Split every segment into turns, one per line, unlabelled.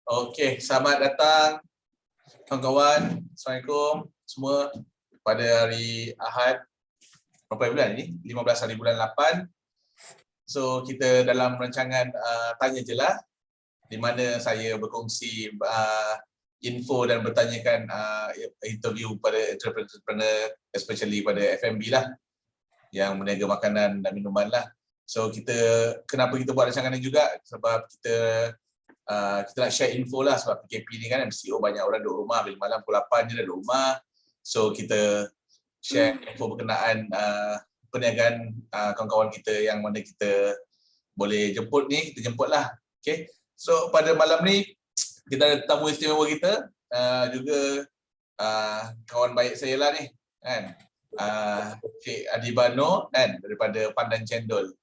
Okey, selamat datang kawan-kawan. Assalamualaikum semua pada hari Ahad. Berapa bulan ni? 15 hari bulan 8. So kita dalam rancangan Tanya Je lah, di mana saya berkongsi info dan bertanyakan interview pada entrepreneur, especially pada F&B lah, yang berniaga makanan dan minuman lah. So kenapa kita buat rancangan ni juga? Sebab kita nak share info lah, sebab PKP ni kan MCO banyak orang duduk rumah, bila malam pukul 8 je dah duduk rumah. So kita share info berkenaan perniagaan kawan-kawan kita yang mana kita boleh jemput ni, kita jemput lah. Okay. So pada malam ni kita ada tetamu istimewa kita, juga kawan baik saya lah ni kan, Cik Adiba Noor kan, daripada Pandan Cendol.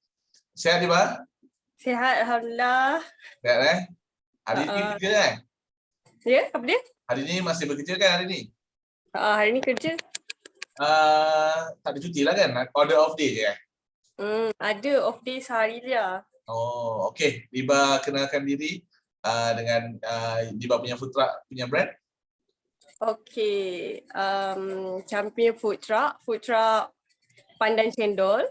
Sihat Adiba?
Sihat, Alhamdulillah.
Sihat Hari ni kerja kan?
Ya, apa dia?
Hari ni masih bekerja kan hari ni?
Hari ni kerja.
Tak ada cuti lah kan? Order off day je kan?
Ada off day sehari je.
Oh, okey. Diba kenalkan diri dengan Diba punya food truck punya brand.
Okey, Champion Food Truck Pandan Cendol.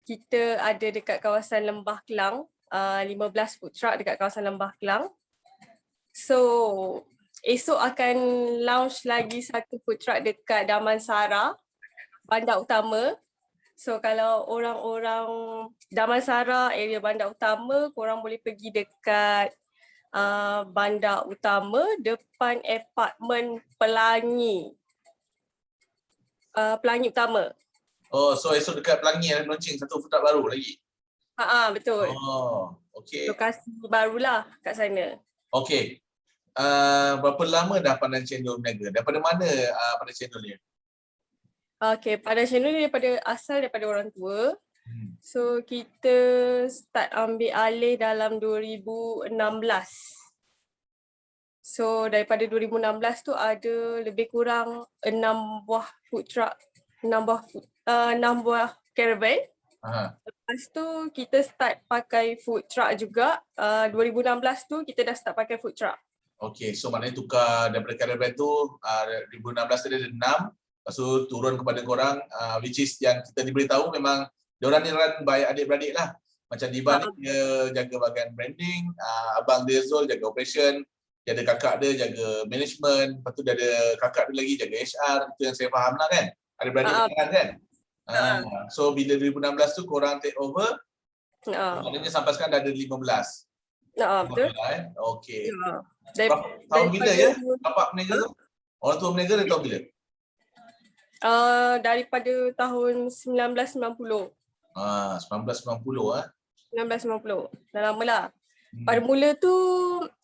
Kita ada dekat kawasan Lembah Kelang, 15 food truck dekat kawasan Lembah Kelang. So, esok akan launch lagi satu food truck dekat Damansara, Bandar Utama. So kalau orang-orang Damansara, area Bandar Utama, korang boleh pergi dekat Bandar Utama depan apartmen Pelangi. Pelangi Utama.
Oh, so esok dekat Pelangi ada launching satu food truck baru lagi?
Betul.
Oh, okey.
Lokasi barulah kat sana.
Okey. Berapa lama dah Pandan Cendol berniaga? Daripada mana Pandan Cendol ni?
Okey, Pandan Cendol ni daripada orang tua. So kita start ambil alih dalam 2016. So daripada 2016 tu ada lebih kurang 6 buah food truck, 6 buah caravan. Lepas tu kita start pakai food truck juga. 2016 tu kita dah start pakai food truck.
Okey, so maknanya tukar daripada caravan tu 2016 tadi ada 6. Lepas tu turun kepada korang, which is yang kita diberitahu memang diorang ni run by adik-beradik lah. Macam Diba ni dia jaga bahagian branding, abang dia Zul jaga operation, dia ada kakak dia jaga management, lepas tu dia ada kakak dia lagi jaga HR, itu yang saya faham lah kan. Adik-beradik kan. So bila 2016 tu korang take over, maknanya sampai sekarang dah ada 15.
Betul.
Okey. Tahun bila ya bapak berniaga tu? Orang tua berniaga dari tahun bila?
Daripada tahun 1990.
1990
1990. Dah lama lah. Pada mula tu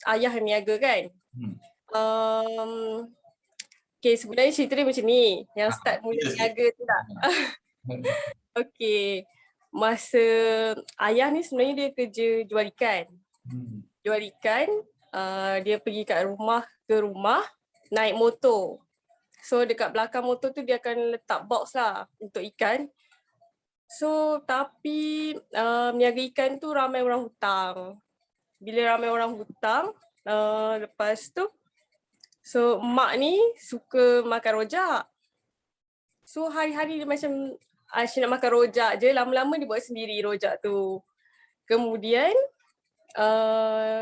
ayah yang niaga kan. Okay, sebenarnya cerita dia macam ni. Yang start mula niaga tu tak. Okay. Masa ayah ni sebenarnya dia kerja jual ikan. Jual ikan, dia pergi kat rumah ke rumah naik motor. So dekat belakang motor tu dia akan letak box lah untuk ikan. So tapi niaga ikan tu ramai orang hutang. Bila ramai orang hutang, lepas tu so mak ni suka makan rojak. So hari-hari dia macam asyik nak makan rojak je, lama-lama dia buat sendiri rojak tu. Kemudian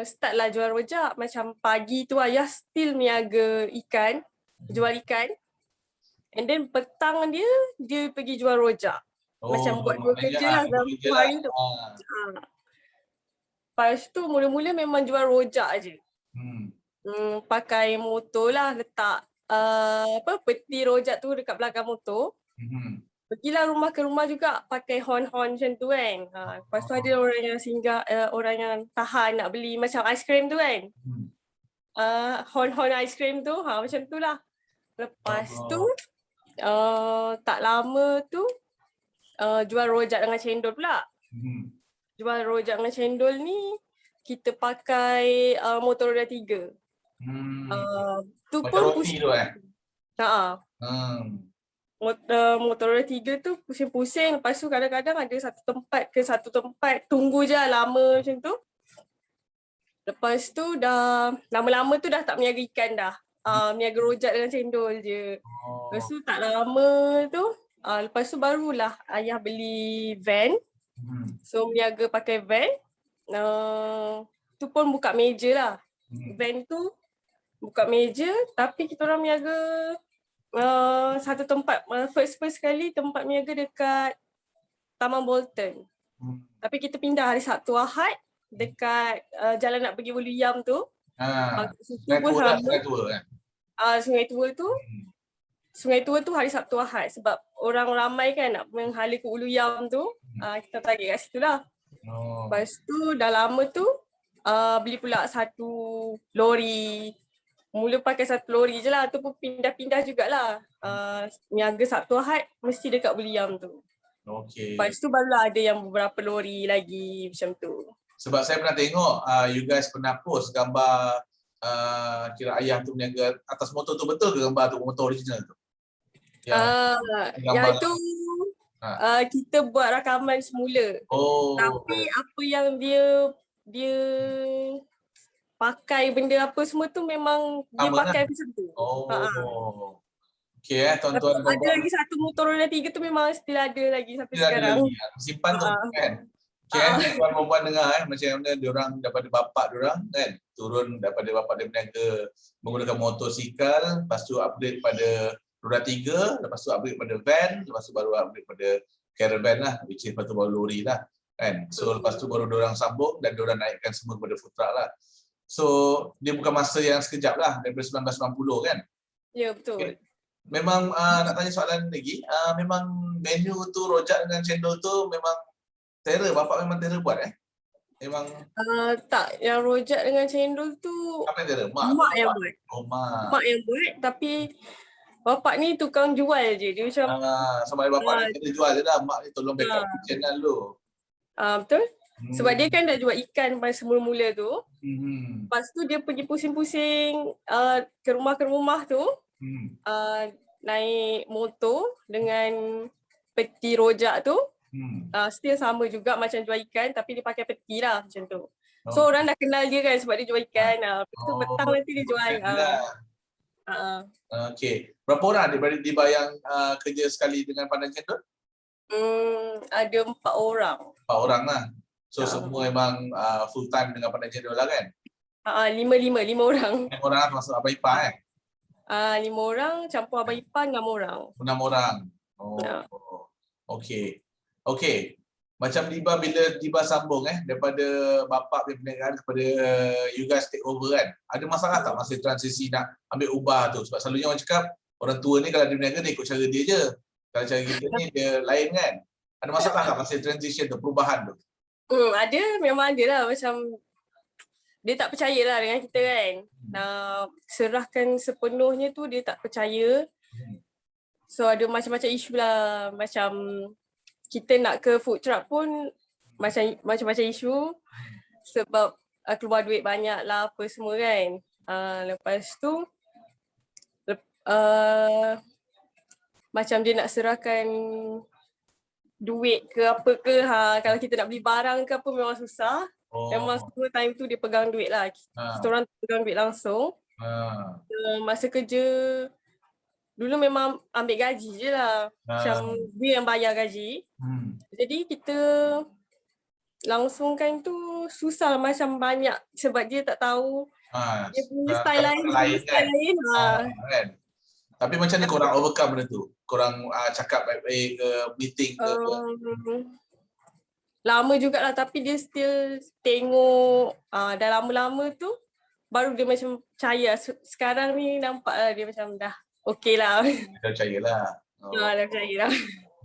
startlah jual rojak. Macam pagi tu ayah still niaga ikan, jual ikan. And then petang dia pergi jual rojak. Macam buat dua kerja lah dalam hari tu. Lepas tu mula-mula memang jual rojak je. Pakai motor lah, letak peti rojak tu dekat belakang motor. Pergilah rumah ke rumah juga pakai horn-horn macam tu kan. Lepas tu ada orang yang singgah, orang yang tahan nak beli macam aiskrim tu kan. Horn-horn aiskrim tu, macam tu lah. Lepas tu tak lama tu jual rojak dengan cendol pula. Jual rojak dengan cendol ni kita pakai motor roda 3. Tu
macam
pun
roti tu
motor roda 3 tu pusing-pusing. Lepas tu kadang-kadang ada satu tempat ke satu tempat tunggu je lama macam tu. Lepas tu dah lama-lama tu dah tak meniaga ikan dah. Meniaga rojak dengan cendol je. Lepas tu tak lama tu, lepas tu barulah ayah beli van. So meniaga pakai van. Tu pun buka meja lah. Van tu buka meja tapi kita orang meniaga satu tempat, first sekali tempat meniaga dekat Taman Bolton. Tapi kita pindah hari Sabtu Ahad dekat jalan nak pergi Wuluyam tu.
Sungai Tua Sungai Tua kan?
Sungai Tua tu hari Sabtu Ahad sebab orang ramai kan nak menghala ke Wuluyam tu. Kita target kat situ lah. Lepas tu dah lama tu beli pula satu lori. Mula pakai satu lori je lah, tu pun pindah-pindah jugalah. Niaga Sabtu Ahad mesti dekat Wuluyam tu. Lepas tu barulah ada yang beberapa lori lagi macam tu.
Sebab saya pernah tengok you guys pernah post gambar kira ayah tu meniaga atas motor tu, betul ke gambar tu, motor original tu?
Yang tu kita buat rakaman semula. Tapi apa yang dia pakai benda apa semua tu memang dia pakai macam tu.
Okey tuan-tuan.
Ada lagi satu motor roda 3 tu memang still ada lagi sampai sekarang.
Simpan tu kan. Tuan-tuan dengar macam mana diorang daripada bapak diorang kan, turun daripada bapak dia berniaga menggunakan motosikal, lepas tu upgrade pada roda 3, lepas tu upgrade pada van, lepas tu baru upgrade pada caravan lah, which is lepas tu baru lori lah kan. So lepas tu baru diorang sambung dan diorang naikkan semua kepada food truck lah. So dia bukan masa yang sekejap lah, daripada 1990 kan.
Ya betul.
Memang nak tanya soalan lagi, memang menu tu rojak dengan cendol tu memang terror, bapak memang terror buat Memang
tak, yang rojak dengan cendol tu
apa yang terror?
Mak yang buat. Mak yang buat, tapi bapak ni tukang jual je. Dia macam
sama bapak ni kena jual je lah, mak ni tolong backup kitchen lah dulu.
Betul. Sebab dia kan dah jual ikan pada semula-mula tu. Lepas tu dia pergi pusing-pusing ke rumah tu. Naik motor dengan peti rojak tu. Still sama juga macam jual ikan tapi dia pakai peti lah macam tu. So orang dah kenal dia kan sebab dia jual ikan. Lepas tu petang nanti dia jual.
Okey. Berapa orang adik-beradik Diba yang kerja sekali dengan Pandan Cendol?
Ada 4 orang.
4 orang lah. So semua memang full time dengan Pandan Cendol lah kan?
5 orang.
5 orang termasuk abang ipar
5 orang campur abang ipar 6 orang.
6 orang. Okey. Macam Diba, bila Diba sambung daripada bapak punya perniagaan kepada you guys take over kan, ada masalah tak masa transisi nak ambil ubah tu? Sebab selalunya orang cakap orang tua ni kalau dia berniaga dia ikut cara dia je, kalau cara kita ni dia lain kan. Ada masalah tak masa transition tu, perubahan tu?
Ada, memang ada lah. Macam dia tak percaya lah dengan kita kan. Serahkan sepenuhnya tu dia tak percaya. So ada macam-macam isu lah. Macam kita nak ke food truck pun macam-macam isu. Sebab keluar duit banyak lah apa semua kan. Lepas tu macam dia nak serahkan duit ke apa ke. Kalau kita nak beli barang ke apa memang susah. Memang semua time tu dia pegang duit lah. Kita orang pegang duit langsung. Masa kerja dulu memang ambil gaji je lah. Macam dia yang bayar gaji. Jadi kita langsungkan tu susah macam banyak sebab dia tak tahu dia punya style lain.
Kan? Tapi macam mana korang overcome benda tu? Korang cakap baik-baik ke, meeting ke?
Lama jugalah tapi dia still tengok dah lama-lama tu baru dia macam percaya. Sekarang ni nampak lah dia macam dah okey lah.
Dah percaya lah.
Dah percaya lah.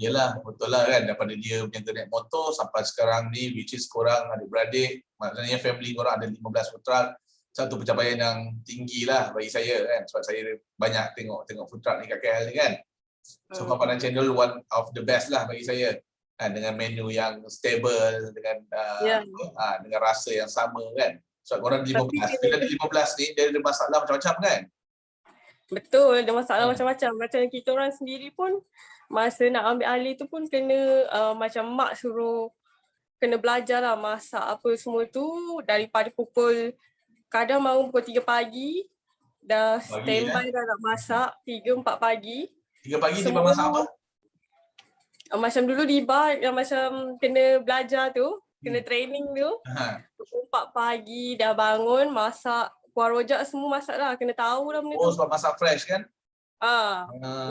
Yelah, betul lah kan, daripada dia berniaga naik motor sampai sekarang ni, which is korang adik-beradik, maknanya family korang ada 15 food truck. Satu pencapaian yang tinggi lah bagi saya kan, sebab saya banyak tengok food truck ni kat KL ni kan. So Pandan Cendol one of the best lah bagi saya. Dengan menu yang stable, dengan dengan rasa yang sama kan. Sebab korang 15, bila 15 ni dia ada masalah macam-macam kan.
Betul, ada masalah macam-macam. Macam kita orang sendiri pun masa nak ambil alih tu pun kena macam mak suruh kena belajar lah masak apa semua tu daripada kadang bangun pukul 3 pagi, dah standby dah nak masak 3-4 pagi.
3 pagi Diba
Semua
masak apa?
macam dulu Diba yang macam kena belajar tu, kena training tu. Pukul 4 pagi dah bangun masak, kuah rojak semua masak lah, kena tahu lah benda tu.
Oh, sebab masak fresh kan?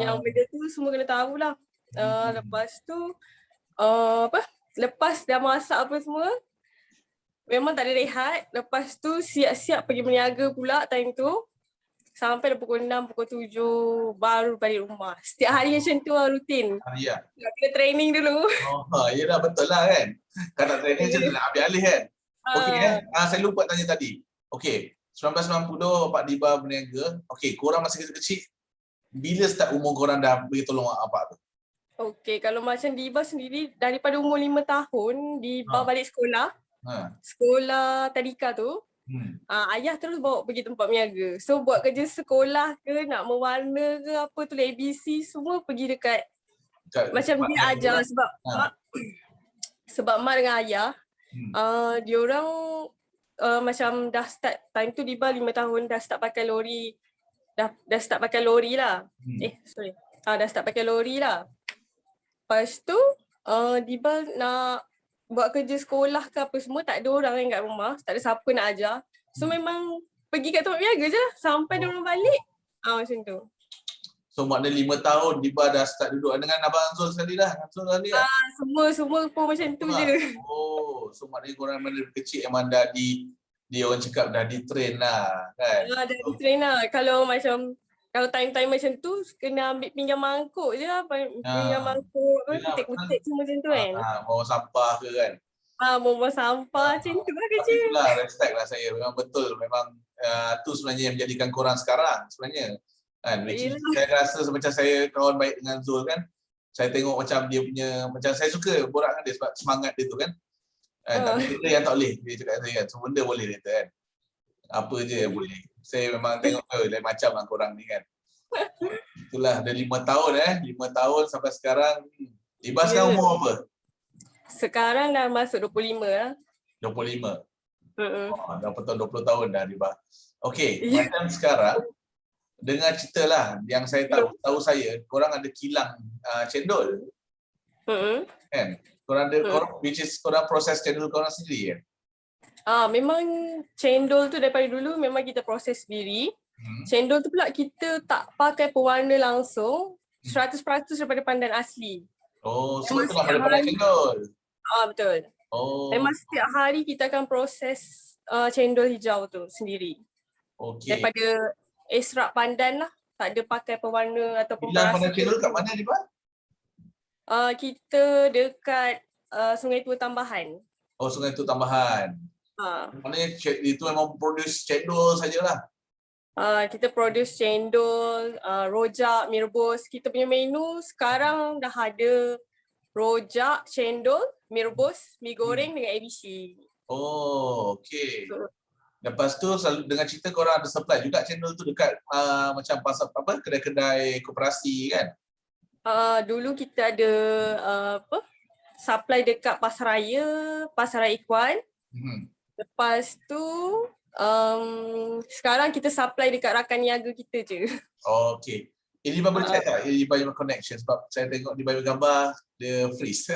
Yang benda tu semua kena tahu lah. Lepas tu lepas dah masak apa semua, memang tak ada rehat. Lepas tu siap-siap pergi berniaga pula time tu. Sampai dah pukul 6, pukul 7 baru balik rumah. Setiap hari macam tu lah rutin.
Ya.
Nak kena training dulu.
Yelah betul lah kan. Kalau nak training macam nak ambil alih kan. Okey saya lupa tanya tadi. Okey, 1990 Pak Diba berniaga. Okey, korang masih kecil-kecil. Bila start umur korang dah bagi tolong abang tu?
Okey, kalau macam Diba sendiri daripada umur 5 tahun Diba balik sekolah. Sekolah tadika tu. Ayah terus bawa pergi tempat berniaga. So buat kerja sekolah ke, nak mewarna ke apa tu ABC semua pergi dekat macam dia ajar sebab mak dengan ayah diorang macam dah start time tu Diba 5 tahun dah start pakai lori. Dah start pakai lori lah. Dah start pakai lori lah. Lepas tu Diba nak buat kerja sekolah ke apa semua, tak ada orang yang kat rumah, tak ada siapa nak ajar. So memang pergi kat tempat berniaga je sampai dia orang balik. Macam tu.
So maknanya 5 tahun Diba dah start duduk dengan Abang Zul sekali lah.
Semua pun macam tu je.
Oh, so maknanya korang mana kecil memang dah dia orang cakap dah di-train lah kan?
Dah di-train lah. Kalau time-time macam tu, kena ambil pinjam mangkuk je lah. Pinjam mangkuk, petik-petik semua macam tu kan.
Bawa sampah ke kan?
Bawa sampah macam tu lah kecil.
Tapi itulah, respect lah saya. Memang betul. Memang tu sebenarnya yang menjadikan korang sekarang sebenarnya. Kan? Saya rasa macam saya kawan baik dengan Zul kan. Saya tengok macam dia punya, macam saya suka borak dengan dia sebab semangat dia tu kan. Tapi benda yang tak boleh, dia cakap saya kan. Semua benda boleh dia kata kan. Apa je yang boleh. Saya memang tengok lain macam lah korang ni kan. Itulah, dah 5 tahun 5 tahun sampai sekarang. Diba sekarang umur apa?
Sekarang dah masuk 25 lah.
25? Dah betul 20 tahun dah Diba. Okey, macam sekarang, dengar cerita lah yang saya tahu saya, korang ada kilang cendol. Kan? Korang ada, korang proses cendol korang sendiri kan?
Memang cendol tu daripada dulu memang kita proses sendiri. Cendol tu pula kita tak pakai pewarna langsung, 100% daripada pandan asli.
Oh, semua tu lah daripada cendol.
Betul. Memang setiap hari kita akan proses cendol hijau tu sendiri. Daripada ekstrak pandan lah, tak ada pakai pewarna ataupun
kilang pandan cendol kat mana Diba?
Kita dekat Sungai Tua Tambahan.
Oh, Sungai Tua Tambahan. Maknanya itu memang produce cendol sajalah.
Kita produce cendol, rojak, mie rebus. Kita punya menu sekarang dah ada rojak, cendol, mie rebus, mie goreng dengan ABC.
Oh, okey. Lepas tu selalu dengan cerita korang ada supply juga cendol tu dekat macam pasar apa kedai-kedai koperasi kan?
Dulu kita ada supply dekat Pasaraya, Pasaraya Ikhwan. Lepas tu sekarang kita supply dekat rakan niaga kita je.
Okey. Ini boleh check tak? Ini banyak connection sebab saya tengok di bio gambar dia freeze.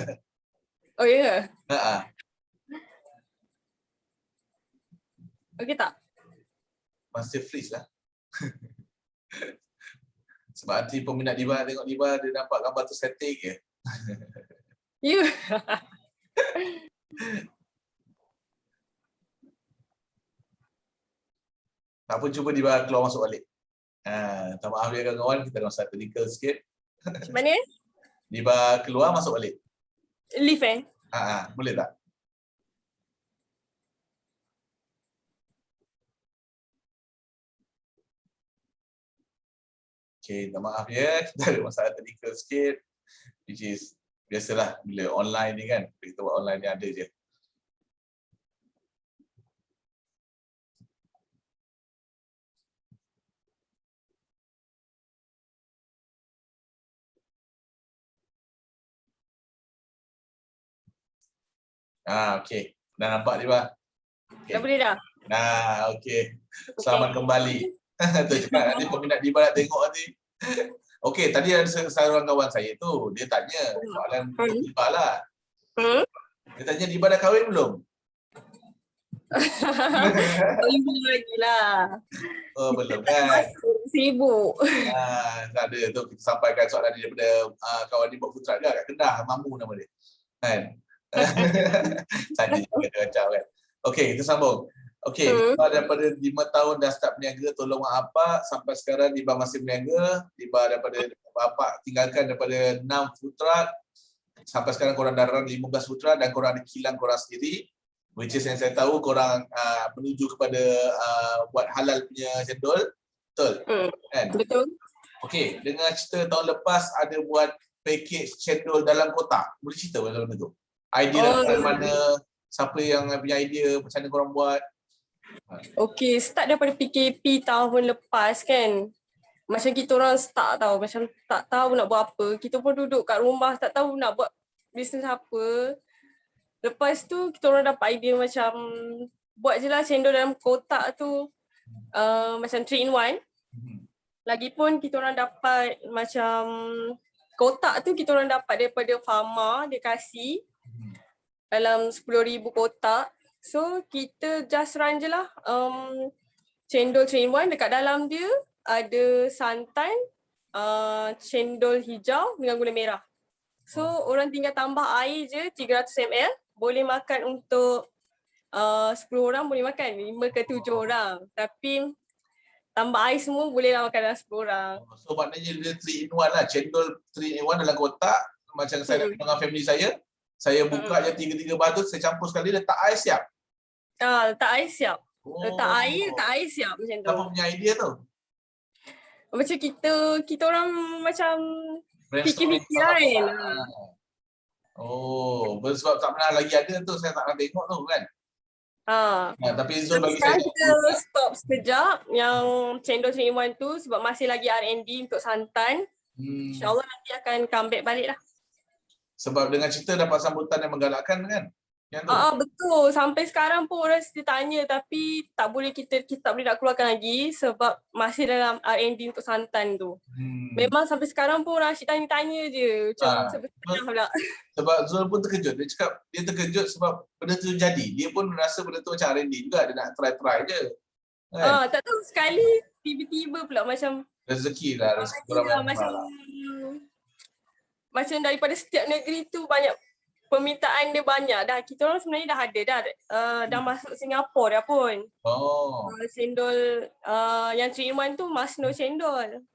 Oh ya?
Yeah.
Okey tak?
Masih freeze lah. Sebab nanti peminat Diba tengok Diba dia nampak gambar tu static je.
Ya.
Tak pun cuba Diba keluar masuk balik. Tak maaf ya kawan-kawan, kita ada masalah technical sikit.
Mana?
Diba keluar masuk balik.
Lift
boleh tak? Okay, tak maaf ya, kita ada masalah technical sikit. Which is, biasalah bila online ni kan, kita buat online ni ada je. Okey. Dah nampak Diba?
Dah boleh dah?
Okey. Selamat kembali. Tu cakap nanti peminat Diba nak tengok nanti. Okey, tadi ada seorang kawan saya tu, dia tanya soalan untuk Diba lah. Dia tanya Diba dah kahwin belum?
Belum lagi lah.
Oh, belum kan?
Sibuk.
Tak ada tu, kita sampaikan soalan dia daripada kawan Diba Putra juga kat Kedah, Mamu nama dia. Kan? Tadi juga dia macam kan. Okey, kita sambung. Okey, Diba daripada 5 tahun dah start berniaga tolong mak apa sampai sekarang Diba masih berniaga. Diba daripada bapak tinggalkan daripada 6 food truck sampai sekarang korang dah run 15 food truck dan korang ada kilang korang sendiri. Which is yang saya tahu korang menuju kepada buat halal punya cendol. Betul? Kan?
Betul.
Okey, dengan cerita tahun lepas ada buat package cendol dalam kotak. Boleh cerita dalam itu? Idea dari mana? Siapa yang punya idea? Macam mana korang buat?
Okey, start daripada PKP tahun lepas kan. Macam kita orang start tahu, macam tak tahu nak buat apa. Kita pun duduk kat rumah tak tahu nak buat bisnes apa. Lepas tu kita orang dapat idea macam buat je lah cendol dalam kotak tu. Macam 3 in 1. Lagipun kita orang dapat macam kotak tu kita orang dapat daripada Fama, dia kasih dalam 10,000 kotak. So kita just run je lah cendol 3 in 1. Dekat dalam dia ada santan, cendol hijau dengan gula merah. So orang tinggal tambah air je 300 ml. Boleh makan untuk 10 orang boleh makan, 5 ke 7 orang. Tapi tambah air semua bolehlah makan dalam 10 orang.
So maknanya dia 3 in 1 lah. Cendol 3 in 1 dalam kotak. Macam saya nak dengan family saya. Saya buka je 3 batu, saya campur sekali, letak air siap.
Letak air siap. Letak air siap macam tu.
Siapa punya idea tu?
Macam kita orang macam fikir-fikir kan.
Sebab tak pernah lagi ada tu, saya tak pernah tengok tu kan. Tapi Zul bagi saya.
Kita stop sekejap yang cendol 3 in 1 tu sebab masih lagi R&D untuk santan. InsyaAllah nanti akan comeback balik lah.
Sebab dengan cerita dapat sambutan yang menggalakkan kan?
Betul. Sampai sekarang pun orang mesti tanya tapi tak boleh kita tak boleh nak keluarkan lagi sebab masih dalam R&D untuk santan tu. Memang sampai sekarang pun orang asyik tanya-tanya je. Macam sebenarnya pula.
Sebab Zul pun terkejut. Dia cakap dia terkejut sebab benda tu jadi. Dia pun rasa benda tu macam R&D juga. Dia nak try je. Kan?
Tak tahu sekali tiba-tiba pula macam
rezeki lah.
Macam daripada setiap negeri tu banyak permintaan dia banyak dah. Kita orang sebenarnya dah ada dah masuk Singapura dah pun. Cendol yang 3 in 1 tu Masno cendol.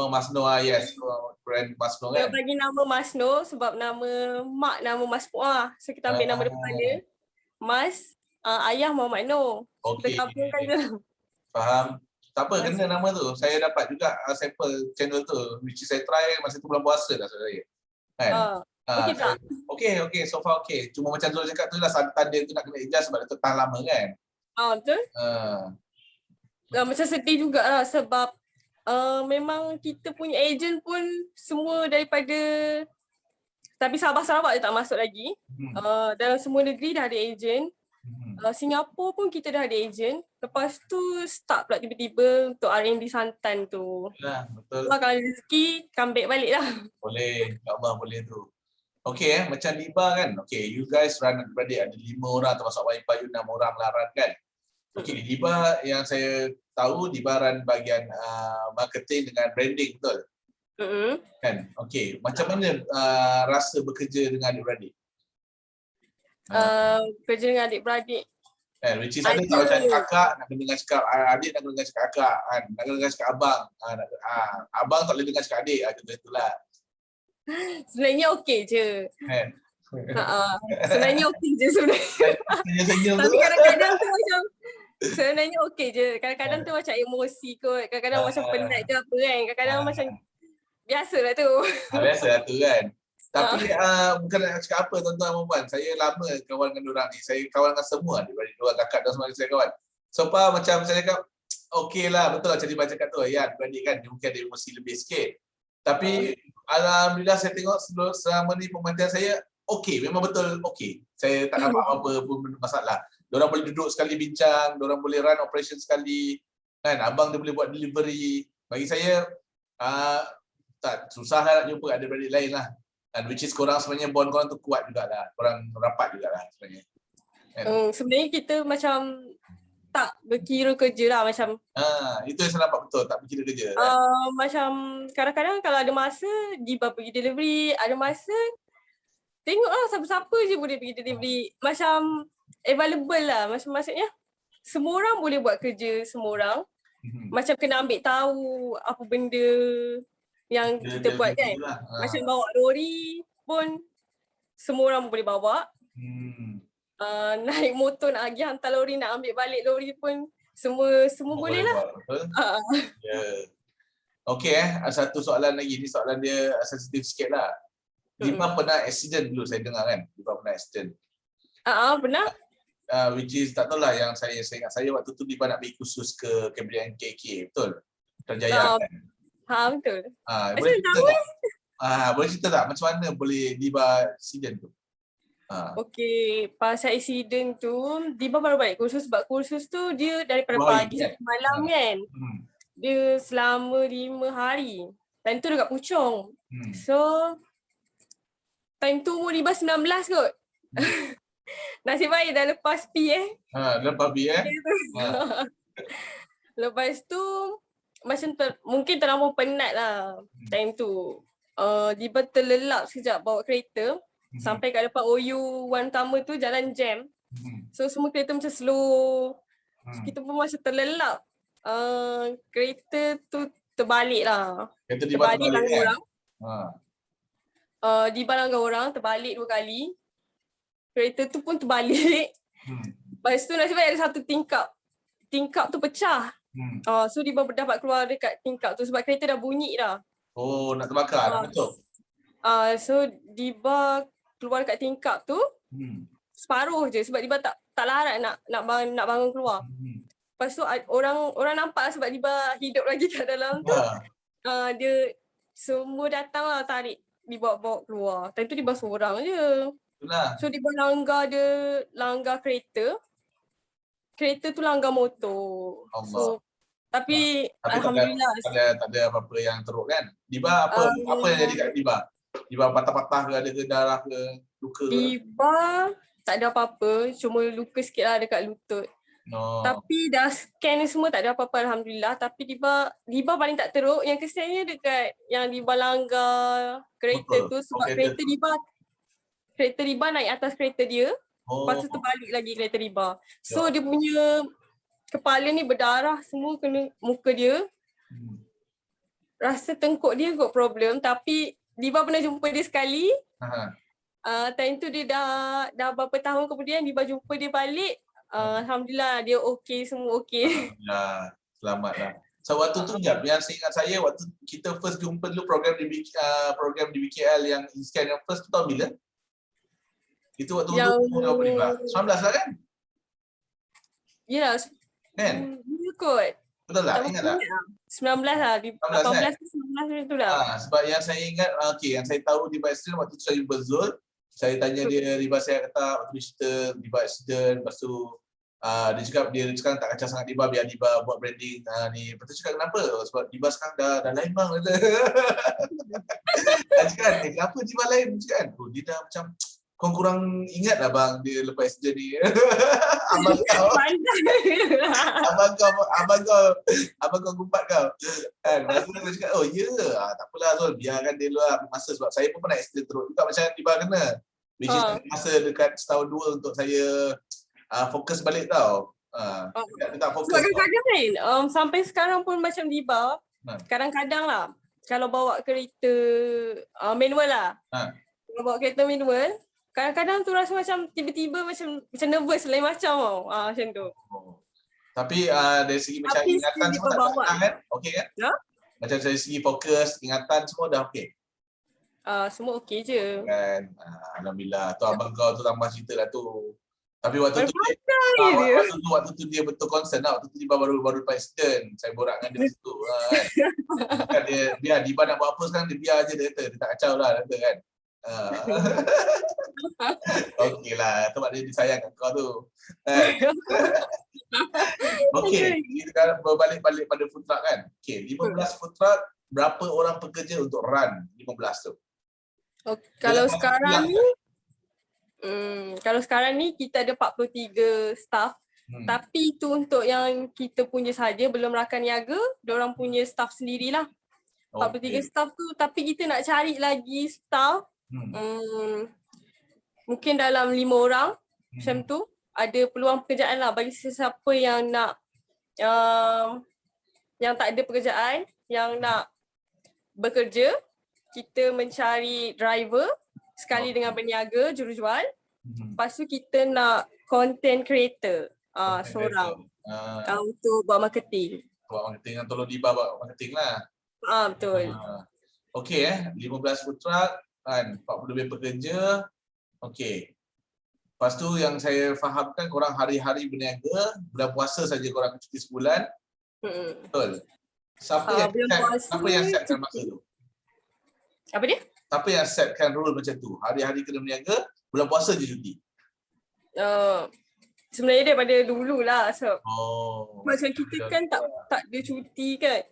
Masno yes. Brand Masno kan.
Dia bagi nama Masno sebab nama mak nama Mas Puah. So kita ambil nama depan dia. Mas, ayah Muhammad Noh.
Okey.
Kita gabungkan je.
Faham. Tak apa, kena nama tu. Saya dapat juga sampel channel tu. Which saya try masa tu bulan puasa dah saya. Kan?
Okey tak?
Okey. So far okey. Cuma macam Zul cakap tu lah, santan dia tu nak kena adjust sebab dia tahan lama kan?
Betul. Macam sedih jugalah sebab memang kita punya ejen pun semua daripada tapi Sabah Sarawak dia tak masuk lagi. Dalam semua negeri dah ada ejen. Singapura pun kita dah ada ejen. Lepas tu start pula tiba-tiba untuk R&D santan tu.
Betul.
Kalau rezeki comeback balik lah.
Boleh, insyaAllah boleh tu. Okey macam Diba kan. Okey, you guys run adik ada 5 orang termasuk Wahid Bayu 6 orang laran kan. Okey, Diba yang saya tahu Diba run bahagian marketing dengan branding betul? Kan? Okey, macam mana rasa bekerja dengan adik-beradik?
Kerja dengan adik-beradik.
Which is ada tak macam kakak nak kena dengar cakap adik, nak kena dengar cakap kakak kan, nak kena dengar cakap abang, abang tak boleh dengar cakap adik, itulah.
Sebenarnya okey je. Sebenarnya okey je sebenarnya. Tapi kadang-kadang tu macam sebenarnya okey je. Kadang-kadang tu macam emosi kot, kadang-kadang macam penat ke apa kan. Kadang-kadang macam biasalah tu.
Biasalah tu kan. Tapi bukan nak cakap apa tuan-tuan dan puan. Saya lama kawan dengan diorang ni. Saya kawan dengan semua adik-beradik, dua kakak dan semua saya kawan. So far macam saya cakap okey lah, betul lah macam dia cakap tu. Ya, adik-beradik kan dia mungkin ada emosi lebih sikit. Tapi alhamdulillah saya tengok selama ni pemandangan saya okey, memang betul okey. Saya tak nampak apa pun masalah. Diorang boleh duduk sekali bincang, diorang boleh run operation sekali, kan? Abang dia boleh buat delivery. Bagi saya tak susah lah nak jumpa adik-beradik lain lah. And which is korang sebenarnya bond korang tu kuat jugalah. Korang rapat jugalah sebenarnya. Kan?
Sebenarnya kita macam tak berkira kerja lah macam.
Itu yang saya nampak betul, tak berkira kerja. Kan?
Macam kadang-kadang kalau ada masa Diba pergi delivery, ada masa tengoklah siapa-siapa je boleh pergi delivery. Macam available lah. Maksudnya semua orang boleh buat kerja semua orang. Macam kena ambil tahu apa benda yang kita buat kan. Macam bawa lori pun semua orang boleh bawa. Naik motor nak pergi hantar lori, nak ambil balik lori pun semua boleh lah.
Okey satu soalan lagi. Ni soalan dia sensitif sikit lah. Diba pernah accident dulu saya dengar kan? Diba pernah accident.
Pernah.
Which is tak tahulah yang saya ingat saya waktu tu Diba nak pergi kursus ke KBN KK, betul? Terjaya kan?
Betul.
Boleh cerita tak? Boleh cerita tak macam mana boleh Diba accident tu?
Okey, pasal accident tu Diba baru balik kursus sebab kursus tu dia daripada pagi sampai malam kan. Dia selama 5 hari. Time tu dekat Puchong. So time tu umur Diba 19 kot. Nasib baik dah lepas P
lepas P
Lepas tu macam mungkin terlalu penat lah time tu. Diba terlelap sekejap bawa kereta. Sampai kat depan OU one utama tu jalan jam. So semua kereta macam slow. Kita pun macam terlelap. Kereta tu terbalik lah.
Kereta Diba terbalik
langgar
kan?
orang. Diba langgar orang, terbalik 2 kali. Kereta tu pun terbalik. Lepas tu nasib baik ada satu tingkap. Tingkap tu pecah. So Diba dapat keluar dekat tingkap tu sebab kereta dah bunyi dah.
Oh, nak terbakar, nak betul.
So Diba keluar dekat tingkap tu separuh je sebab Diba tak larat nak bangun keluar. Lepas tu orang nampak sebab Diba hidup lagi kat dalam tu. Dia semua datang lah tarik Diba bawa keluar. Time tu Diba seorang je. So Diba langgar kereta. Kereta tu langgar motor.
Allah.
So tapi alhamdulillah
tak ada apa-apa yang teruk kan? Diba apa yang jadi kat Diba? Diba patah-patah ke, ada ke darah ke, luka ke?
Diba tak ada apa-apa, cuma luka sikit lah dekat lutut. Tapi dah scan ni semua tak ada apa-apa alhamdulillah. Tapi Diba paling tak teruk. Yang kesiannya dekat yang Diba langgar kereta tu sebab kereta Diba naik atas kereta dia. Lepas tu terbalik lagi kereta Diba. So dia punya kepala ni berdarah semua kena muka dia. Rasa tengkuk dia kot problem. Tapi Diba pernah jumpa dia sekali. Time tu dia dah berapa tahun kemudian Diba jumpa dia balik. Alhamdulillah dia okey, semua okey.
Selamat lah. So waktu tu yang saya ingat saya waktu kita first jumpa dulu program di BKL yang InScan yang first tu tahun bila? Itu waktu umur berapa? 19 lah kan?
Ya.
Kan?
Ya kot.
Betul tak? Ingat tak?
19 lah. 18 ke 19 tu dah.
Sebab yang saya ingat, yang saya tahu di accident waktu tu saya jumpa Zul. Saya tanya dia, Diba sihat ke tak? Waktu dia cerita Diba accident. Lepas tu dia cakap dia sekarang tak kacau sangat Diba, biar Diba buat branding ni. Lepas tu cakap kenapa? Sebab Diba sekarang dah lain bang. Dia cakap kenapa Diba lain? Dia dah macam kau kurang ingat lah bang dia lepas accident ni. Abang kau gumpat kau. Kan? Lepas tu dia cakap, oh ya, tak apalah Zul, biarkan dia lah masa sebab saya pun pernah accident teruk juga macam Diba kena. Which is masa dekat setahun 2 untuk saya fokus balik tau. Tak fokus.
Sebab kadang-kadang sampai sekarang pun macam Diba, kadang-kadang lah kalau bawa kereta manual lah. Kalau bawa kereta manual, kadang-kadang tu rasa macam tiba-tiba macam nervous lain macam tau. Macam tu.
Tapi dari segi macam ingatan semua tak kan? Okey kan? Macam dari segi fokus, ingatan semua dah okey?
Semua okey je.
Kan? Alhamdulillah. Tu abang kau tu tambah cerita lah tu. Tapi waktu tu dia betul concern lah. Waktu tu Diba baru lepas accident. Saya borak dengan dia situ. Kan dia biar Diba nak buat apa sekarang, dia biar je dia kata. Dia tak kacau lah kata kan. Okey lah, tu maknanya dia sayang kat kau tu. Kan? Okey, kita sekarang berbalik-balik pada food truck kan. Okey, 15 food truck, berapa orang pekerja untuk run 15 tu?
Kalau
Dengan
sekarang
pula,
ni, kalau sekarang ni kita ada 43 staff. Tapi itu untuk yang kita punya saja, belum rakan niaga, diorang punya staff sendirilah. 43 staff tu, tapi kita nak cari lagi staff. Mungkin dalam 5 orang macam tu. Ada peluang pekerjaan lah bagi sesiapa yang nak yang tak ada pekerjaan, yang nak bekerja. Kita mencari driver sekali dengan berniaga, jurujual. Lepas tu kita nak content creator seorang untuk buat marketing.
Buat marketing yang tolong Diba buat marketing lah.
Betul.
Okey 15 food truck kan, 40 lebih pekerja. Okey. Lepas tu yang saya fahamkan korang hari-hari berniaga, bulan puasa saja korang cuti sebulan. Betul. Siapa yang setkan masa tu?
Apa dia?
Siapa yang setkan rule macam tu? Hari-hari kena berniaga, bulan puasa je cuti.
Sebenarnya daripada dululah. Macam kita kan tak ada cuti kan.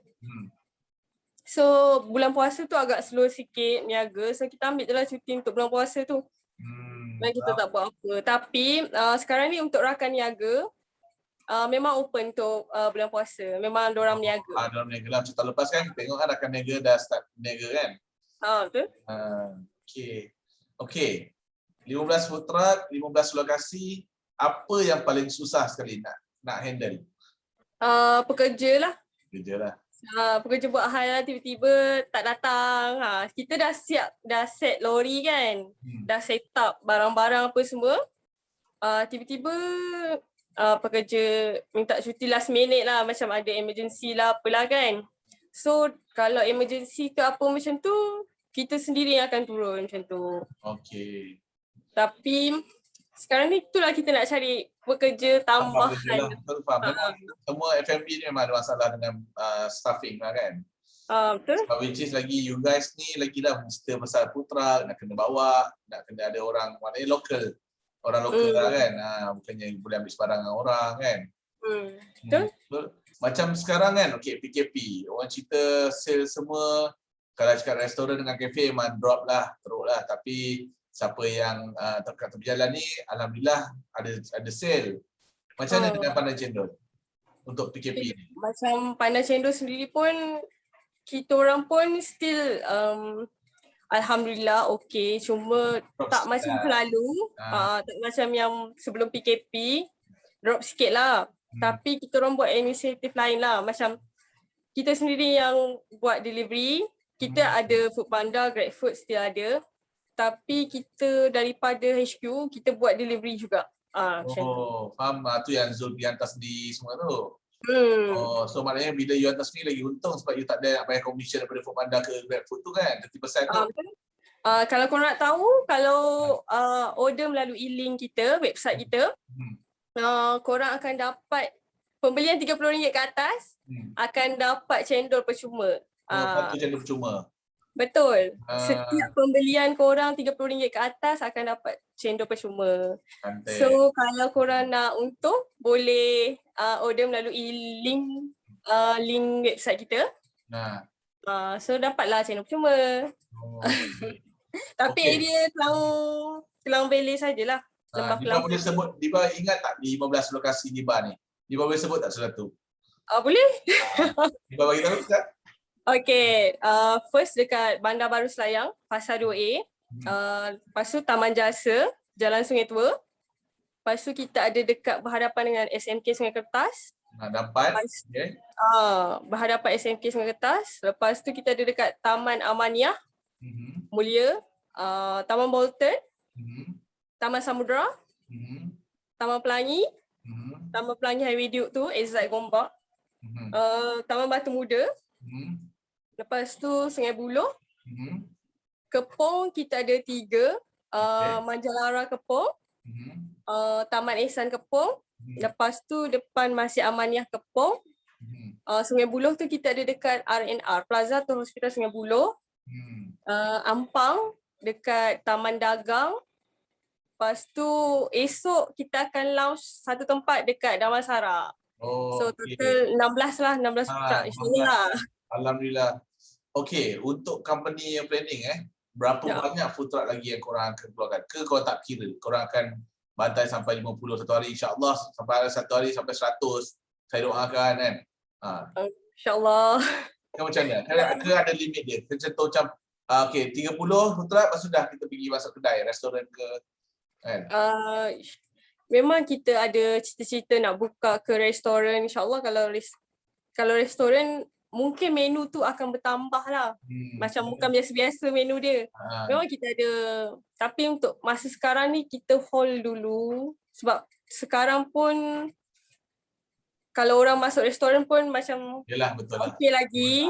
So bulan puasa tu agak slow sikit niaga. So kita ambil je lah cuti untuk bulan puasa tu. Dan kita tak buat apa. Tapi sekarang ni untuk rakan niaga, memang open untuk bulan puasa. Memang diorang niaga.
Diorang niaga lah. Macam tahun lepas kan, tengok kan rakan niaga dah start niaga kan.
Betul.
Okey. 15 food truck, 15 lokasi. Apa yang paling susah sekali nak handle?
Pekerja lah. Pekerja buat hal lah, tiba-tiba tak datang. Kita dah set lori kan. Dah set up barang-barang apa semua. Tiba-tiba pekerja minta cuti last minute lah. Macam ada emergency lah apalah kan. So kalau emergency ke apa macam tu, kita sendiri yang akan turun macam tu.
Okey.
Tapi sekarang ni itulah kita nak cari pekerja tambahan.
Betul, faham. Memang semua F&B ni memang ada masalah dengan staffing lah kan.
Betul.
Which is lagi you guys ni lagi lah mesti pasal food truck, nak kena bawa, nak kena ada orang maknanya lokal. Orang lokal lah kan. Bukannya boleh ambil sebarangan orang kan. Betul. Macam sekarang kan, okey PKP. Orang cerita sale semua, kalau cakap restoran dengan kafe memang drop lah, teruk lah. Tapi siapa yang dekat tepi jalan ni, alhamdulillah ada sale. Macam mana dengan Pandan Cendol untuk PKP ni?
Macam Pandan Cendol sendiri pun, kita orang pun still alhamdulillah okey. Cuma tak macam selalu, tak macam yang sebelum PKP, drop sikit lah. Tapi kita orang buat inisiatif lain lah. Macam kita sendiri yang buat delivery, kita ada Foodpanda, GrabFood still ada. Tapi kita daripada HQ, kita buat delivery juga.
Faham. Tu yang Zul pergi hantar sendiri semua tu. So maknanya bila you hantar sendiri lagi untung sebab you tak ada nak bayar commission daripada Foodpanda ke GrabFood tu kan, 30% tu.
Kalau korang nak tahu, kalau order melalui link kita, website kita, korang akan dapat pembelian RM30 ke atas, akan dapat cendol percuma.
Cendol percuma.
Betul. Setiap pembelian korang RM30 ke atas akan dapat cendol percuma. So kalau korang nak untung, boleh order melalui link website kita. So dapatlah cendol percuma. Tapi area Kelang Valley sajalah.
Diba boleh sebut, Diba ingat tak 15 lokasi Diba ni? Diba boleh sebut tak satu?
Boleh.
Diba bagi tahu tak?
Okay, first dekat Bandar Baru Selayang, Pasar 2A. Lepas tu Taman Jasa, Jalan Sungai Tua. Lepas tu kita ada dekat berhadapan dengan SMK Sungai Kertas.
Dapat.
Berhadapan SMK Sungai Kertas. Lepas tu kita ada dekat Taman Amaniah, Mulia, Taman Bolton, Taman Samudra, Taman Pelangi, Taman Pelangi Highway Duke tu, exit Gombak, Taman Batu Muda. Lepas tu Sungai Buloh. Kepong kita ada 3. Manjalara Kepong, Taman Ehsan Kepong. Lepas tu depan Masjid Amaniah Kepong. Sungai Buloh tu kita ada dekat RNR, Plaza Tun Hospital Sungai Buloh. Ampang dekat Taman Dagang. Lepas tu esok kita akan launch satu tempat dekat Damansara.
Oh,
So
okey.
total 16 lah, 16 food truck.
16.
InsyaAllah.
Alhamdulillah. Okey, untuk company yang planning berapa
Ya.
banyak food truck lagi yang korang akan keluarkan? Ke korang tak kira? Korang akan bantai sampai 50 satu hari, insya-Allah sampai satu hari sampai 100. Saya doakan kan.
InsyaAllah.
Kan macam mana? Ke ada limit dia? Contoh macam okey 30 food truck, lepas tu dah kita pergi masuk kedai, restoran ke kan?
Memang kita ada cita-cita nak buka ke restoran. InsyaAllah kalau restoran mungkin menu tu akan bertambah lah. Macam bukan biasa-biasa menu dia. Memang kita ada. Tapi untuk masa sekarang ni kita hold dulu. Sebab sekarang pun kalau orang masuk restoran pun macam
Yalah, betul lah.
okey lagi.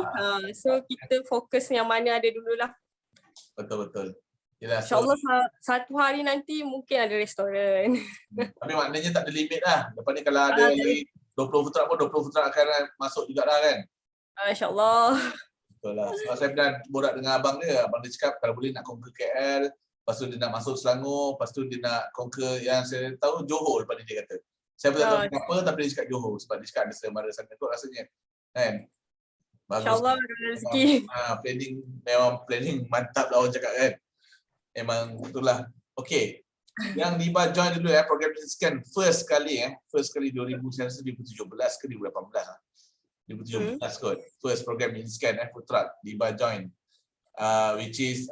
So kita fokus yang mana ada dululah.
Betul. Yalah, so,
InsyaAllah satu hari nanti mungkin ada restoran.
tapi maknanya tak ada limit lah. Lepas ni kalau ada lagi 20 food truck pun 20 food truck akan masuk juga lah kan.
InsyaAllah.
Betul lah. Sebab saya pernah borak dengan abang dia cakap kalau boleh nak conquer KL, lepas tu dia nak masuk Selangor, lepas tu dia nak conquer yang saya tahu Johor, lepas ni dia kata. Saya pun tak tahu kenapa tapi dia cakap Johor sebab dia cakap ada selembara sana kot rasanya. Kan? Bagus.
InsyaAllah ada rezeki.
Planning memang planning mantap lah orang cakap kan. Memang betul lah. Okey. Yang Liba join dulu program Inscan first kali 2017 ke 2018 lah. 2017 kot. First program Inscan food truck Liba join. Which is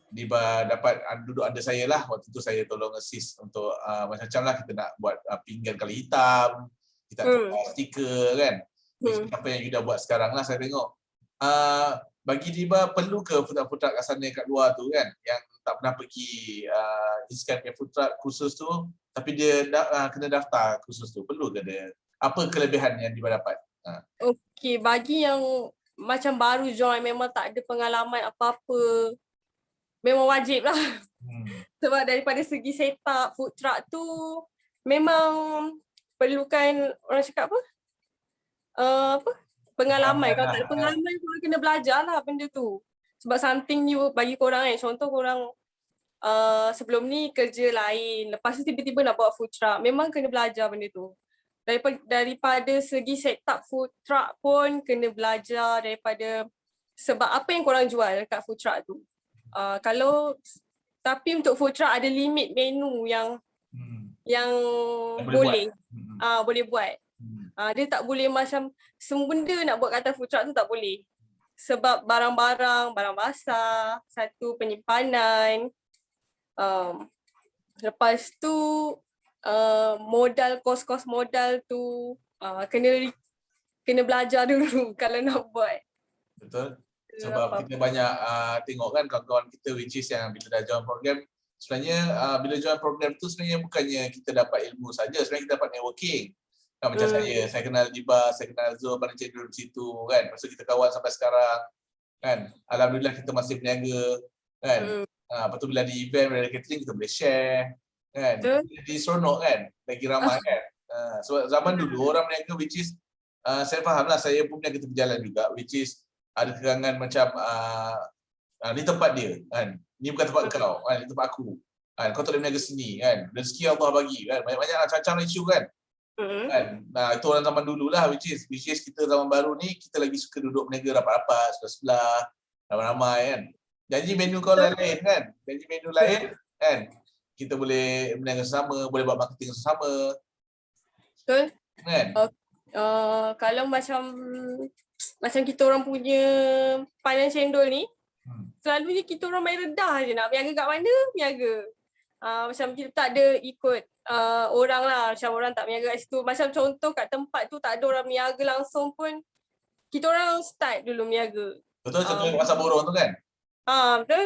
Liba dapat duduk under saya lah. Waktu tu saya tolong assist untuk macam-macam lah kita nak buat pinggan kali hitam, kita nak stiker kan. Apa yang Yuda buat sekarang lah saya tengok. Bagi Liba perlu ke food truck kat sana kat luar tu kan yang tak pernah pergi Inscan food truck khusus tu tapi dia kena daftar khusus tu, perlu ke dia? Apa kelebihan yang Liba dapat?
Okey, bagi yang macam baru join memang tak ada pengalaman apa-apa, memang wajib lah. Sebab daripada segi setup food truck tu memang perlukan orang cakap pengalaman. Kalau tak ada pengalaman korang kena belajar lah benda tu. Sebab something new bagi korang kan. Contoh korang sebelum ni kerja lain, lepas tu tiba-tiba nak buat food truck, memang kena belajar benda tu. Daripada segi setup food truck pun kena belajar daripada sebab apa yang korang jual kat food truck tu. Tapi untuk food truck ada limit menu yang boleh buat. Dia tak boleh macam semua benda nak buat kat food truck tu tak boleh. Sebab barang basah, satu penyimpanan. Lepas tu kos-kos modal tu kena belajar dulu kalau nak buat.
Betul. Sebab kita banyak tengok kan kawan-kawan kita which is yang bila dah join program sebenarnya bila join program tu sebenarnya bukannya kita dapat ilmu saja, sebenarnya kita dapat networking. Macam saya kenal Liba, saya kenal Zul, Barang Cendol di situ kan. Lepas tu kita kawan sampai sekarang kan. Alhamdulillah kita masih berniaga kan. Lepas tu bila di event, bila ada catering kita boleh share kan. Jadi seronok kan, lagi ramai kan. Sebab zaman dulu orang berniaga which is saya faham lah, saya pun berniaga berjalan juga which is ada kekangan macam ni tempat dia kan. Ni bukan tempat kau kan, ni tempat aku. Kan kau tak boleh berniaga sini kan. Rezeki Allah bagi kan. Banyak-banyak macam-macam isu kan. Kan? Itu orang zaman dulu lah which is kita zaman baru ni kita lagi suka duduk berniaga rapat-rapat sebelah-sebelah ramai-ramai kan. Janji menu kau lain kan, janji menu lain kan, kita boleh berniaga sama, boleh buat marketing sama.
Betul
kan.
Kalau macam kita orang punya Pandan Cendol ni selalunya kita orang main redah je, nak berniaga kat mana berniaga. Macam kita tak ada ikut orang lah, macam orang tak berniaga kat situ. Macam contoh kat tempat tu tak ada orang berniaga langsung pun, kita orang start dulu berniaga.
Betul, contoh pasar borong tu kan?
Betul.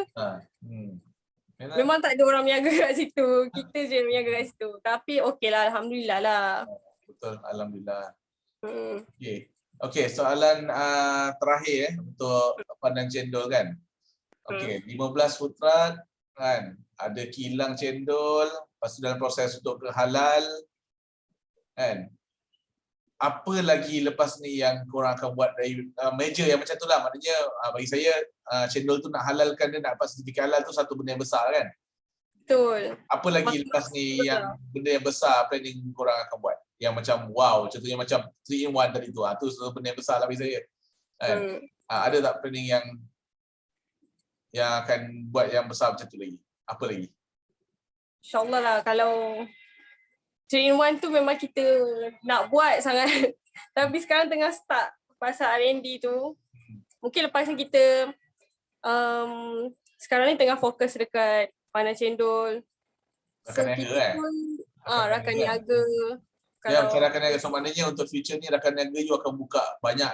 Memang tak ada orang berniaga kat situ, kita je berniaga kat situ. Tapi okey lah, Alhamdulillah lah.
Betul, Alhamdulillah. Okay, soalan terakhir untuk Pandan Cendol kan. Okay, 15 food truck kan, ada kilang cendol, lepas tu dalam proses untuk ke halal kan. apa lagi lepas ni yang korang akan buat dari major yang macam tu lah. Maknanya bagi saya cendol tu nak halalkan dia, nak dapat sertifikat halal tu satu benda yang besar kan.
Betul.
Apa lagi lepas ni yang benda yang besar planning korang akan buat? Yang macam wow, contohnya macam 3-in-1 tadi tu. Tu satu benda yang besar lah bagi saya. Kan? Ada tak planning yang akan buat yang besar macam tu lagi? Apa lagi?
InsyaAllah lah, kalau 3-in-1 tu memang kita nak buat sangat. Tapi sekarang tengah start pasal R&D tu. Mungkin lepas ni kita sekarang ni tengah fokus dekat pandai cendol.
Rakan niaga kan?
Rakan niaga.
Ya, macam rakan niaga. So maknanya untuk future ni rakan niaga you akan buka banyak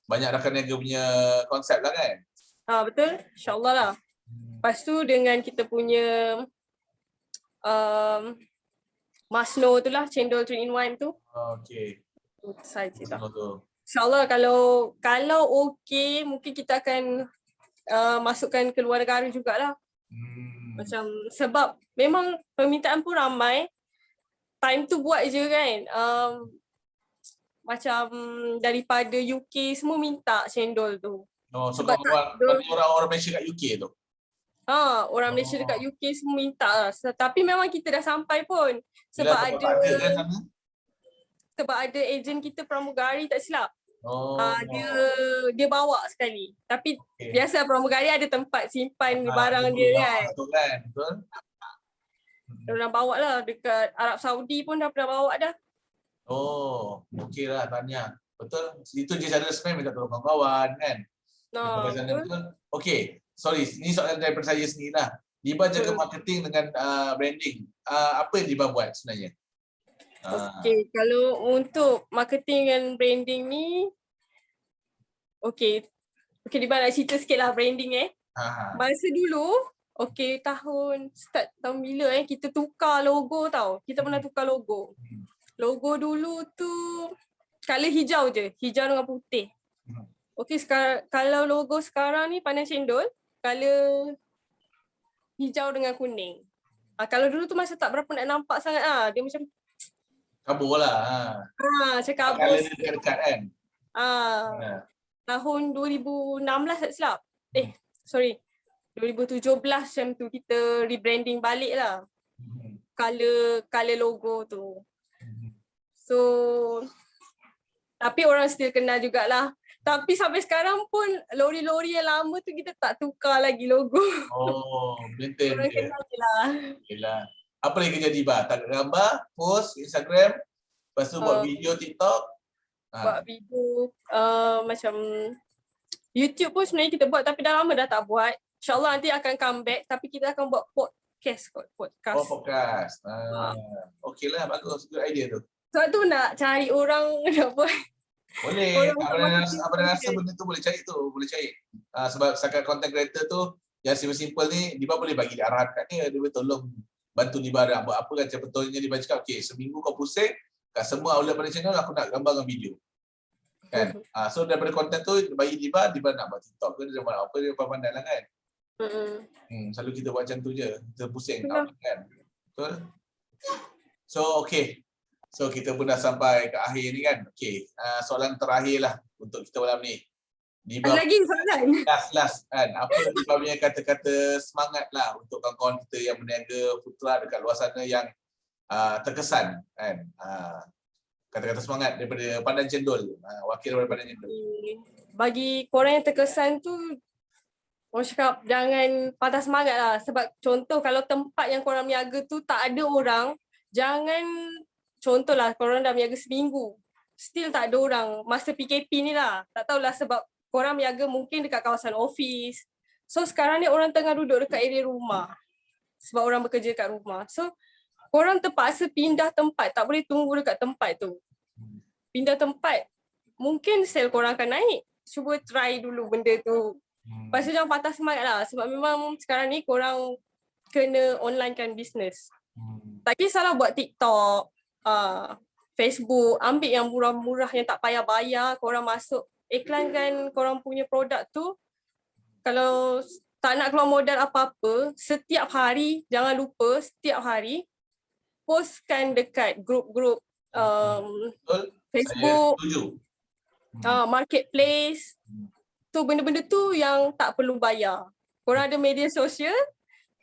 rakan niaga punya konsep lah kan?
Betul, insyaAllah lah. Lepas tu dengan kita punya Masno tu lah, cendol 3-in-1 tu.
Okay.
Saya cerita. InsyaAllah kalau okey, mungkin kita akan masukkan ke luar negara jugalah. Macam sebab memang permintaan pun ramai. Time tu buat je kan. Macam daripada UK semua minta cendol tu.
Sebab orang Malaysia kat UK tu?
Orang Malaysia dekat UK semua minta lah. Tapi memang kita dah sampai pun. Sebab ada ejen kita pramugari tak silap. Dia bawa sekali. Tapi biasa pramugari ada tempat simpan barang dia kan.
Betul.
Dia bawa lah dekat Arab Saudi pun dah pernah bawa dah.
Okey lah, tanya. Betul. Itu je cara sebenarnya minta tolong kawan kan. Okey. Sorry, ni soalan daripada saya sendiri lah. Diba jaga marketing dengan branding. Apa yang Diba buat sebenarnya?
Okey, kalau untuk marketing dan branding ni, okey Diba nak cerita sikit lah branding Masa dulu, start tahun bila kita tukar logo tau. Kita pernah tukar logo. Logo dulu tu color hijau je, hijau dengan putih. Okey, kalau logo sekarang ni Pandai Cendol, color hijau dengan kuning. Kalau dulu tu masa tak berapa nak nampak sangat dia macam
kabur lah.
Macam kabur.
Color dia dekat kan?
Tahun 2016 tak silap. 2017 macam tu kita rebranding balik lah. Color logo tu. So tapi orang still kenal jugalah. Tapi sampai sekarang pun lori-lori yang lama tu kita tak tukar lagi logo.
Maintain
orang
je.
Kenal je lah.
Yelah. Apa lagi kerja Diba? Tag gambar, post Instagram, lepas tu buat video TikTok.
Buat video macam YouTube pun sebenarnya kita buat tapi dah lama dah tak buat. InsyaAllah nanti akan come back tapi kita akan buat podcast.
Podcast. Okey lah, bagus. Good idea tu.
Sebab tu nak cari orang nak buat.
Boleh. Abang rasa benda tu boleh cari tu. Boleh cari. Sebab setakat content creator tu yang simple-simple ni, Diba boleh bagi arahan kat dia. Dia boleh tolong bantu Diba nak buat apa kan. Macam betulnya Diba cakap, okay, seminggu kau pusing, kat semua outlet pada channel aku nak gambar dengan video. Kan? So daripada konten tu bagi Diba nak buat TikTok ke, dia buat apa, dia pandai lah kan. Selalu kita buat macam tu je. Kita pusing kan. Betul? So okay. So kita pun dah sampai ke akhir ni kan. Okay. Soalan terakhir lah untuk kita malam ni. Diba,
lagi soalan?
Last kan. Apa Diba punya kata-kata semangat lah untuk kawan-kawan kita yang berniaga food truck dekat luar sana yang terkesan kan. Kata-kata semangat daripada Pandan Cendol. Wakil daripada Pandan Cendol.
Bagi korang yang terkesan tu, orang cakap jangan patah semangat lah. Sebab contoh kalau tempat yang korang berniaga tu tak ada orang, jangan, contohlah korang dah berniaga seminggu, still tak ada orang. Masa PKP ni lah, tak tahulah sebab korang berniaga mungkin dekat kawasan office. So sekarang ni orang tengah duduk dekat area rumah. Sebab orang bekerja kat rumah. So korang terpaksa pindah tempat, tak boleh tunggu dekat tempat tu. Pindah tempat, mungkin sale korang akan naik. Cuba try dulu benda tu. Lepas tu jangan patah semangat lah. Sebab memang sekarang ni korang kena online kan business. Tak kisahlah buat TikTok, Facebook, ambil yang murah-murah yang tak payah bayar, korang masuk iklankan korang punya produk tu. Kalau tak nak keluar modal apa-apa, setiap hari, jangan lupa setiap hari postkan dekat grup-grup Facebook,
setuju.
marketplace. Tu benda-benda tu yang tak perlu bayar. Korang ada media sosial,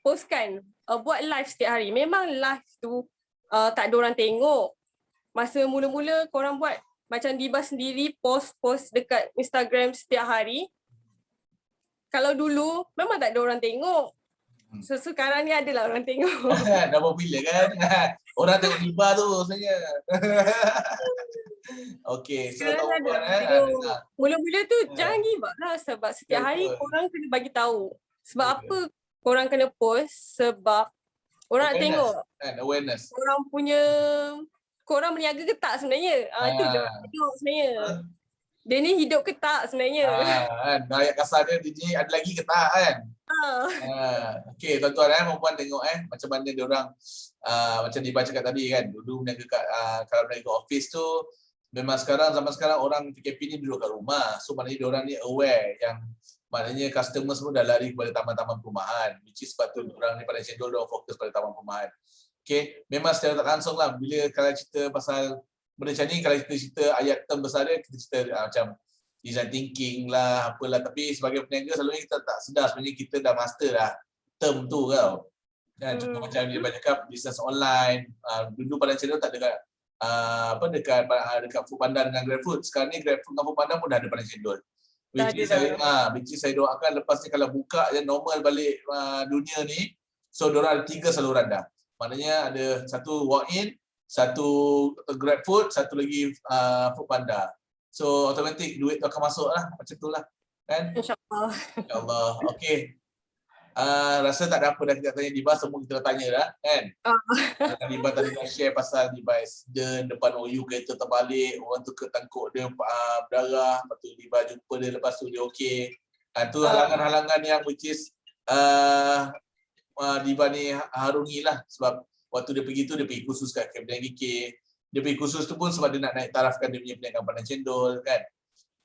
postkan, buat live setiap hari. Memang live tu tak ada orang tengok. Masa mula-mula korang buat macam Diba sendiri post dekat Instagram setiap hari. Kalau dulu memang tak ada orang tengok. So sekarang ni adalah orang tengok.
Dah popular kan? Orang tengok Diba tu sebenarnya. Okey, so
Sekarang
tuan-tuan
ada tengok. Mula-mula tu jangan give up lah sebab setiap hari korang kena bagi tahu. Sebab apa korang kena post? Sebab orang nak tengok.
Awareness.
Korang berniaga ke tak sebenarnya? Itu je orang tengok sebenarnya. Dia ni hidup ke tak sebenarnya?
Ayat kasar dia ni ada lagi ke tak kan? Okey, tuan-tuan perempuan tengok macam mana dia orang macam Diba cakap tadi kan, dulu berniaga kat kalau berniaga office tu memang zaman sekarang orang PKP ni duduk kat rumah. So maknanya dia orang ni aware yang maknanya customer semua dah lari kepada taman-taman perumahan, which is sebab tu orang ni pada cendol dia fokus pada taman perumahan. Okey, memang secara tak langsung lah bila kalau cerita pasal benda macam ni, kalau kita cerita ayat term besar dia, kita cerita macam design thinking lah, apalah. Tapi sebagai peniaga selalunya kita tak sedar sebenarnya kita dah master dah term tu tau. Contoh macam dia banyak cakap business online, dulu pada channel tak dekat dekat Foodpanda dengan GrabFood. Sekarang ni GrabFood dengan Foodpanda pun dah ada pada cendol. Which saya doakan lepas ni kalau buka je normal balik dunia ni, so diorang ada 3 saluran dah. Maknanya ada satu walk-in, satu GrabFood, satu lagi Foodpanda. So automatic duit tu akan masuk lah, macam tu lah kan.
InsyaAllah.
InsyaAllah. Okey. Rasa tak ada apa dah kita tanya Diba, semua kita dah tanya dah kan. Diba tadi dah share pasal Diba accident depan OU kereta terbalik, orang tu ketangkuk dia berdarah, lepas tu Diba jumpa dia, lepas tu dia okey. Tu halangan-halangan yang which is Diba ni harungi lah, sebab waktu dia pergi tu dia pergi kursus kat Kementerian GK. Dia pergi kursus tu pun sebab dia nak naik tarafkan dia punya perniagaan pandang cendol kan.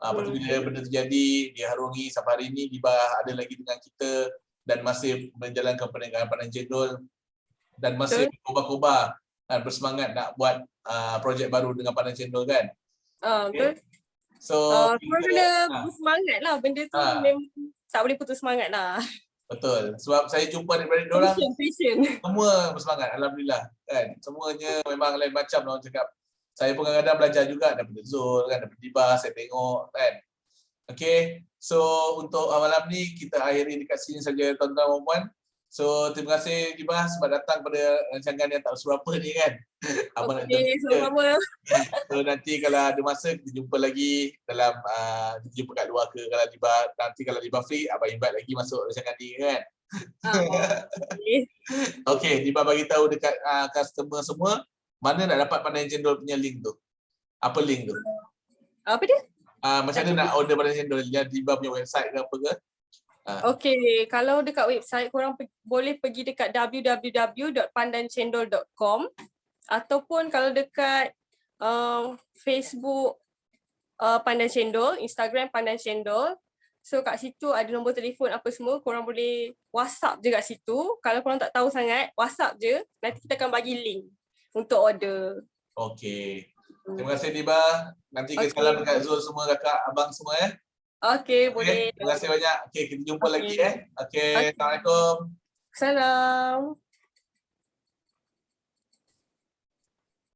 Lepas tu bila benda terjadi, dia harungi sampai hari ni Diba ada lagi dengan kita dan masih menjalankan perniagaan pandang cendol dan masih berkobar-kobar dan bersemangat nak buat projek baru dengan pandang cendol kan.
Betul.
So
korang kena bersemangat lah, benda tu memang tak boleh putus semangat lah.
Betul. Sebab saya jumpa adik-adik diorang semua bersemangat, alhamdulillah kan. Semuanya memang lain macam lah orang cakap. Saya pun kadang-kadang belajar juga daripada Zul kan, daripada Diba saya tengok kan. Okey. So untuk malam ni kita akhiri dekat sini saja tuan-tuan dan puan. So terima kasih Diba sebab datang pada rancangan yang tak seberapa ni kan.
Okey, sama-sama.
So nanti kalau ada masa kita jumpa lagi dalam kita jumpa kat luar ke, kalau Diba nanti kalau Diba free abang invite lagi masuk rancangan ni kan. Okey, Diba bagi tahu dekat customer semua mana nak dapat pandang cendol punya link tu. Apa link tu?
Apa dia?
Macam mana nak order pandang cendol? Diba punya website ke apa ke?
Okey, kalau dekat website korang boleh pergi dekat www.pandancendol.com ataupun kalau dekat Facebook Pandan Cendol, Instagram Pandan Cendol. So kat situ ada nombor telefon apa semua, korang boleh WhatsApp je kat situ. Kalau korang tak tahu sangat, WhatsApp je, nanti kita akan bagi link untuk order.
Okey. Terima kasih Diba. Nanti kita salam dekat Zul semua, kakak, abang semua
Okey, boleh.
Terima kasih banyak. Okey, kita jumpa lagi Okey, Assalamualaikum.
Salam.